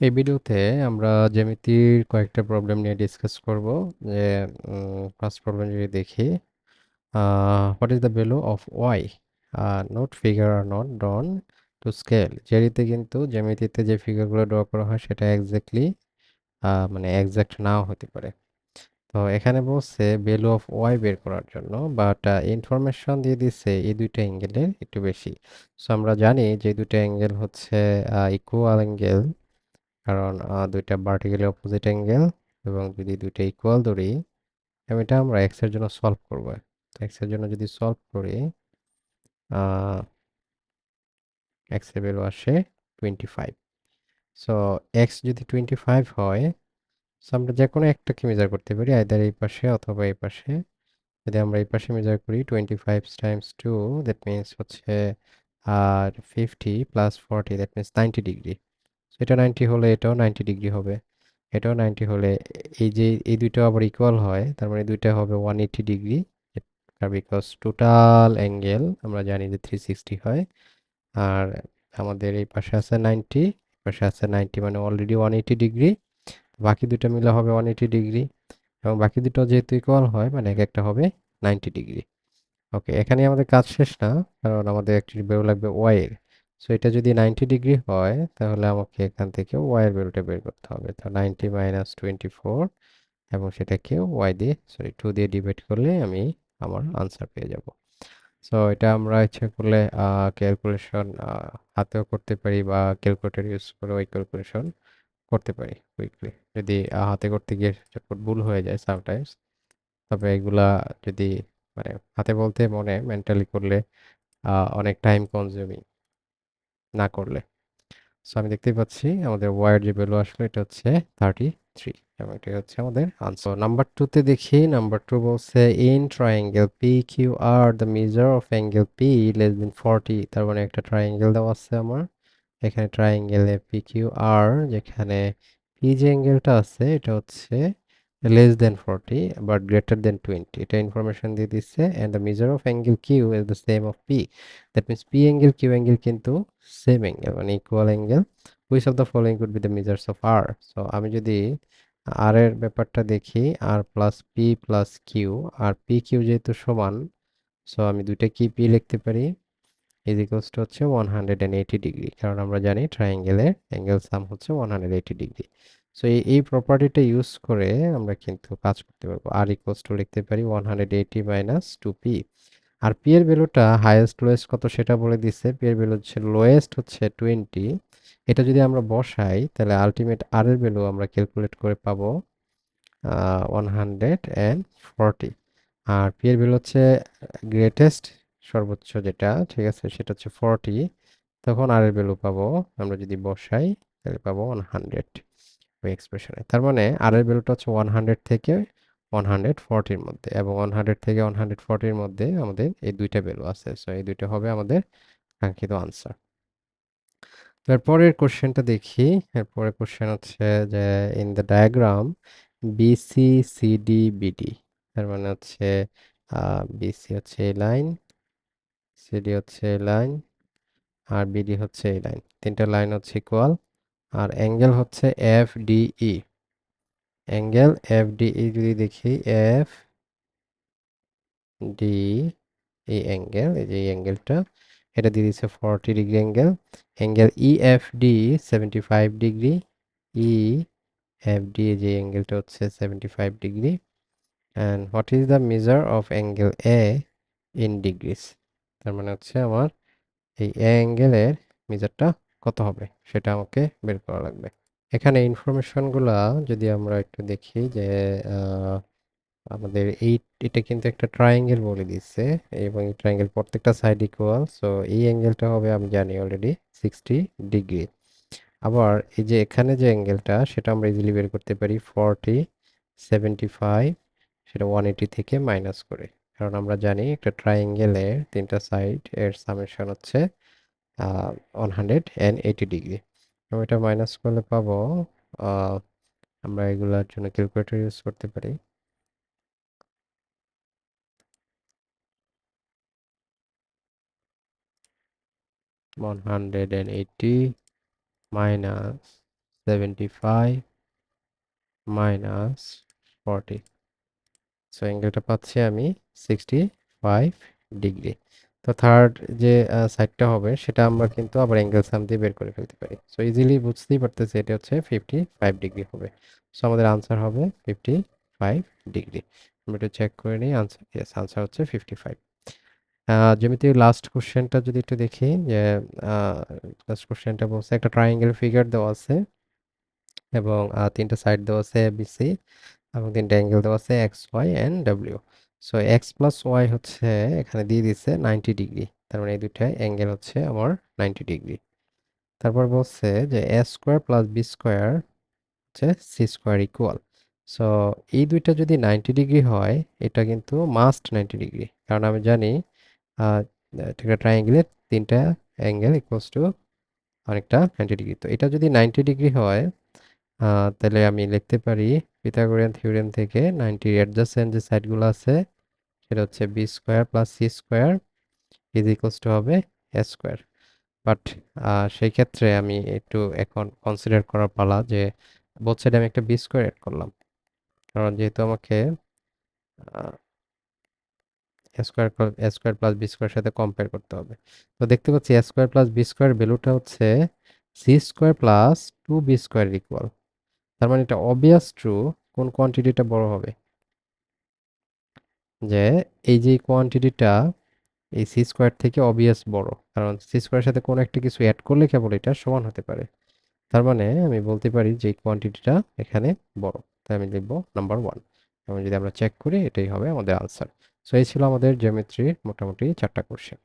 এই ভিডিওতে আমরা জ্যামিতির কয়েকটা প্রবলেম নিয়ে ডিসকাস করব। যে ফার্স্ট প্রবলেম যদি দেখি, what is the value of y, note figure are not drawn to scale. জ্যামিতিতে যে ফিগারগুলো ড্র করা হয় সেটা এক্স্যাক্টলি মানে এক্সাক্ট নাও হতে পারে। তো এখানে বলছে ভ্যালু অফ ওয়াই বের করার জন্য, বাট ইনফরমেশন দিয়ে দিচ্ছে এই দুইটা অ্যাঙ্গেলের একটু বেশি। সো আমরা জানি যে দুইটা অ্যাঙ্গেল হচ্ছে ইকুয়াল অ্যাঙ্গেল, কারণ দুইটা ভার্টিক্যালি অপোজিট অ্যাঙ্গেল। এবং যদি দুইটা ইকুয়াল ধরি এবং এটা আমরা এক্স এর জন্য সলভ করব। তো এক্স এর জন্য যদি সলভ করি, এক্স এর ভ্যালু আসে 25। সো এক্স যদি 25 হয়, সো আমরা যে কোনো একটাকে মেজার করতে পারি, আইদার এই পাশে অথবা এই পাশে। যদি আমরা এই পাশে মেজার করি 25 টাইমস 2, দ্যাট মিনস হচ্ছে আর 50 প্লাস 40, দ্যাট মিনস 90 ডিগ্রি। এটা 90 হলে এটাও 90 ডিগ্রি হবে, এটাও 90 হলে এই যে এই দুইটা আবার ইকুয়াল হয়, তার মানে দুইটা হবে 180 ডিগ্রি। বিকজ টোটাল অ্যাঙ্গেল আমরা জানি যে 360 হয়। আর আমাদের এই পাশে আছে 90, পাশে আছে 90, মানে অলরেডি 180 ডিগ্রি। বাকি দুটো মিলে হবে 180 ডিগ্রি, এবং বাকি দুটো যেহেতু ইকুয়াল হয় মানে এক একটা হবে 90 ডিগ্রি। ওকে, এখানে আমাদের কাজ শেষ না, কারণ আমাদের অ্যাকচুয়ালি বের লাগবে ওয়াই এর। সো এটা যদি 90 ডিগ্রি হয়, তাহলে আমাকে এখান থেকে ওয়াই এর বেরোটা বের করতে হবে। তো 90 মাইনাস 24, এবং সেটাকে ওয়াই দিয়ে, সরি 2 দিয়ে ডিভাইড করলে আমি আমার আনসার পেয়ে যাব। সো এটা আমরা ইচ্ছা করলে ক্যালকুলেশন হাতেও করতে পারি, বা ক্যালকুলেটর ইউজ করে ওই ক্যালকুলেশন করতে পারি কুইকলি। যদি হাতে করতে গিয়ে চটপট ভুল হয়ে যায় সামটাইমস, তবে এগুলা যদি মানে হাতে বলতে মনে মেন্টালি করলে অনেক টাইম কনজিউমিং না করলে। সো আমি দেখতেই পাচ্ছি আমাদের ওয়াইয়ের যে ভ্যালু আসলো এটা হচ্ছে 33, এবং এটা হচ্ছে আমাদের আনসার। নাম্বার টুতে দেখি, নাম্বার টু বলছে in triangle P Q R the measure of angle P less than 40। তার মানে একটা ট্রায়াঙ্গেল দেওয়া আছে আমার এখানে, ট্রায়াঙ্গেলে পি কিউ আর, যেখানে পি যে অ্যাঙ্গেলটা আছে এটা হচ্ছে less than 40 but greater than 20, এটা ইনফরমেশন দিয়ে দিচ্ছে। And the measure of angle Q is the same of P, that means P angle Q angle কিন্তু সেম অ্যাঙ্গেল, মানে equal angle. Which of the following could be the measures of R. So আমি যদি R এর ব্যাপারটা দেখি, R plus P plus Q, আর P Q যেহেতু সমান, সো আমি দুইটা কি পি লিখতে পারি ইজ ইকুয়ালস টু হচ্ছে 180 ডিগ্রি, কারণ আমরা জানি ট্রায়াঙ্গেলের অ্যাঙ্গেল সাম হচ্ছে 180 ডিগ্রি। সো এই প্রপার্টিটা ইউজ করে আমরা কিন্তু কাজ করতে পারবো। আর ইকুয়ালস টু লিখতে পারি 180 মাইনাস 2p। আর পি এর ভ্যালুটা হাইয়েস্ট লোয়েস্ট কত সেটা বলে দিচ্ছে। পি এর ভ্যালু হচ্ছে লোয়েস্ট হচ্ছে 20। এটা যদি আমরা বসাই তাহলে আলটিমেট আর এর ভ্যালু আমরা ক্যালকুলেট করে পাবো 140। আর পি এর ভ্যালু হচ্ছে গ্রেটেস্ট, সর্বোচ্চ যেটা, ঠিক আছে, সেটা হচ্ছে 40। তখন আর এর ভ্যালু পাবো, আমরা যদি বসাই তাহলে পাবো 100 ওই এক্সপ্রেশনে। তার মানে আর এর ভ্যালুটা হচ্ছে 100 থেকে 140-র মধ্যে, এবং 100 থেকে 140-র মধ্যে আমাদের এই দুইটা ভ্যালু আছে। সো এই দুইটা হবে আমাদের কাঙ্ক্ষিত আনসার। তো এরপরের কোশ্চেনটা দেখি। এরপরের কোশ্চেন হচ্ছে যে in the diagram BC CD BD, তার মানে হচ্ছে বিসি হচ্ছে এই লাইন, সিডি হচ্ছে এই লাইন, আর বিডি হচ্ছে এই লাইন। তিনটা লাইন হচ্ছে ইকুয়াল, আর অ্যাঙ্গেল হচ্ছে F DE. Angle F DE যদি দেখি, এফ ডি, এই অ্যাঙ্গেল, এই যে এই অ্যাঙ্গেলটা, এটা দিয়ে দিচ্ছে 40 degree angle. Angle E F D 75 degree, E F D যে অ্যাঙ্গেলটা হচ্ছে 75 degree. And what is the measure of angle A in degrees. তার মানে হচ্ছে আমার এই অ্যাঙ্গেলের মেজারটা কত হবে সেটা আমাকে বের করা লাগবে। এখানে ইনফরমেশনগুলা যদি আমরা একটু দেখি যে আহ, আমাদের এটা কিন্তু একটা ট্রায়াঙ্গেল বলে দিচ্ছে, এবং এই ট্রায়াঙ্গেল প্রত্যেকটা সাইড ইকুয়াল। সো এই অ্যাঙ্গেলটা হবে, আমি জানি অলরেডি, 60 ডিগ্রি। আবার এই যে এখানে যে অ্যাঙ্গেলটা সেটা আমরা ইজিলি বের করতে পারি 40, 75, সেটা 180 থেকে মাইনাস করে। কারণ আমরা জানি একটা ট্রায়াঙ্গেলের তিনটা সাইড এর সামেশন হচ্ছে 180 ডিগ্রি, এবং এটা মাইনাস করলে পাবো আহ, আমরা এগুলার জন্য ক্যালকুলেটর ইউজ করতে পারি। 180 মাইনাস 75 মাইনাস 40। সো অ্যাঙ্গেলটা পাচ্ছি আমি 65 ডিগ্রি। তো থার্ড যে সাইডটা হবে সেটা আমরা কিন্তু আবার অ্যাঙ্গেল সাম দিয়ে বের করে ফেলতে পারি। সো ইজিলি বুঝতেই পারতেছি এটা হচ্ছে 55 ডিগ্রি হবে। সো আমাদের আনসার হবে 55 ডিগ্রি। আমরা একটু চেক করে নিই। আনসার, ইয়েস, আনসার হচ্ছে 55। জ্যামিতির লাস্ট কোশ্চেনটা যদি একটু দেখি, যে লাস্ট কোশ্চেনটা বলছে একটা ট্রায়াঙ্গেল ফিগার দেওয়া আছে এবং তিনটা সাইড দেওয়া আছে এবিসি এবং তিনটা অ্যাঙ্গেল দেওয়া আছে X Y and W. So X plus Y হচ্ছে এখানে দিয়ে দিচ্ছে 90 ডিগ্রি, তার মানে এই দুইটা অ্যাঙ্গেল হচ্ছে আমার 90 ডিগ্রি। তারপর বলছে যে এ স্কোয়ার প্লাস বি স্কোয়ার হচ্ছে সি স্কোয়ার ইকুয়াল। সো এই দুইটা যদি 90 ডিগ্রি হয়, এটা কিন্তু মাস্ট 90 ডিগ্রি, কারণ আমি জানি আহ, একটা ট্রায়াঙ্গেলের তিনটা অ্যাঙ্গেল ইকুয়ালস টু অনেকটা 90 ডিগ্রি। তো এটা যদি 90 ডিগ্রি হয়, তাহলে আমি লিখতে পারি পিথাগোরিয়ান থিওরেম থেকে 90 অ্যাডজাসেন্ট যে সাইডগুলো আছে সেটা হচ্ছে B square plus C square is equals to হবে এ স্কোয়ার। বাট সেই ক্ষেত্রে আমি একটু এখন কনসিডার করার পালা যে বোথ সাইডে আমি একটা বি স্কোয়ার অ্যাড করলাম, কারণ যেহেতু আমাকে A square A square plus B square সাথে কম্পেয়ার করতে হবে। তো দেখতে পাচ্ছি A square plus B square ভ্যালুটা হচ্ছে C square plus 2b square equal. তার মানে এটা অবভিয়াস ট্রু কোন কোয়ান্টিটিটা বড় হবে, যে এই যে কোয়ান্টিটিটা এই সি স্কোয়ার থেকে অবভিয়াস বড়, কারণ সি স্কোয়ারের সাথে কোনো একটা কিছু অ্যাড করলে কেবল এটা সমান হতে পারে। তার মানে আমি বলতে পারি যে এই কোয়ান্টিটিটা এখানে বড়, তাই আমি লিখবো নাম্বার 1। এবং যদি আমরা চেক করি এটাই হবে আমাদের আনসার। সো এই ছিল আমাদের জিওমেট্রির মোটামুটি 4টা কোশ্চেন।